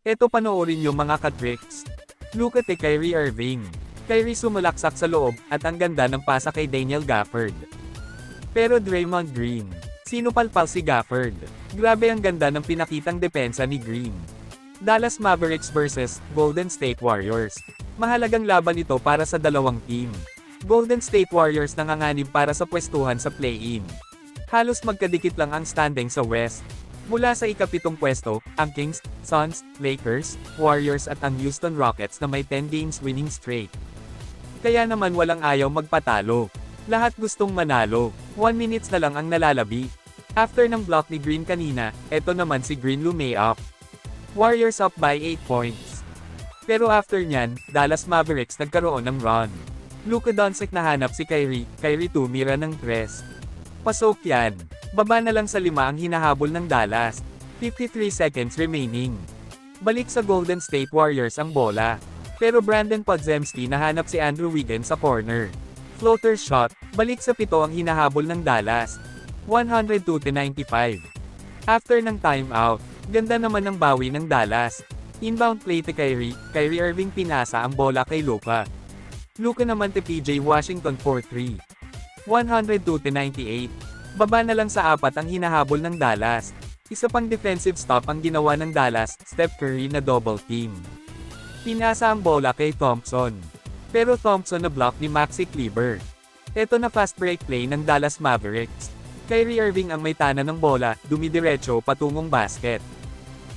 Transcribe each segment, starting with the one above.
Eto panoorin yung mga ka-tricks. Look at Kyrie Irving. Kyrie sumalaksak sa loob, at ang ganda ng pasa kay Daniel Gafford. Pero Draymond Green. Sino palpal si Gafford? Grabe ang ganda ng pinakitang depensa ni Green. Dallas Mavericks vs. Golden State Warriors. Mahalagang laban ito para sa dalawang team. Golden State Warriors nanganganib para sa pwestuhan sa play-in. Halos magkadikit lang ang standing sa West. Mula sa ika-7 pwesto, ang Kings, Suns, Lakers, Warriors at ang Houston Rockets na may 10 games winning streak. Kaya naman walang ayaw magpatalo. Lahat gustong manalo. 1 minutes na lang ang nalalabi. After ng block ni Green kanina, eto naman si Green lumay-up. Warriors up by 8 points. Pero after nyan, Dallas Mavericks nagkaroon ng run. Luka Doncic nahanap si Kyrie, Kyrie tumira ng 3. Pasok yan. Baba na lang sa 5 ang hinahabol ng Dallas. 53 seconds remaining. Balik sa Golden State Warriors ang bola. Pero Brandon Podziemski nahanap si Andrew Wiggins sa corner. Floater shot, balik sa 7 ang hinahabol ng Dallas. 102-95. After ng timeout, ganda naman ng bawi ng Dallas. Inbound play to Kyrie, Kyrie Irving pinasa ang bola kay Luka. Luka naman to PJ Washington for 3. 102-98. Baba na lang sa 4 ang hinahabol ng Dallas. Isa pang defensive stop ang ginawa ng Dallas, Steph Curry na double team. Pinasa ang bola kay Thompson. Pero Thompson na block ni Maxi Kleber. Ito na fast break play ng Dallas Mavericks. Kyrie Irving ang may tana ng bola, dumidiretso patungong basket.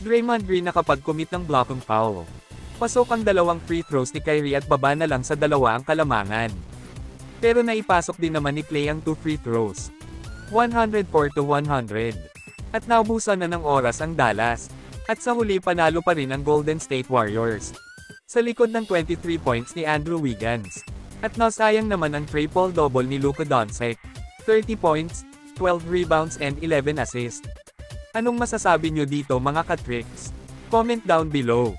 Draymond Green nakapag-commit ng blocking foul. Pasok ang 2 free throws ni Kyrie at baba na lang sa 2 ang kalamangan. Pero naipasok din naman ni Klay ang 2 free throws. 104-100. At naubusan na ng oras ang Dallas. At sa huli panalo pa rin ang Golden State Warriors. Sa likod ng 23 points ni Andrew Wiggins. At nasayang naman ang triple-double ni Luka Doncic. 30 points, 12 rebounds and 11 assists. Anong masasabi nyo dito mga ka-tricks? Comment down below.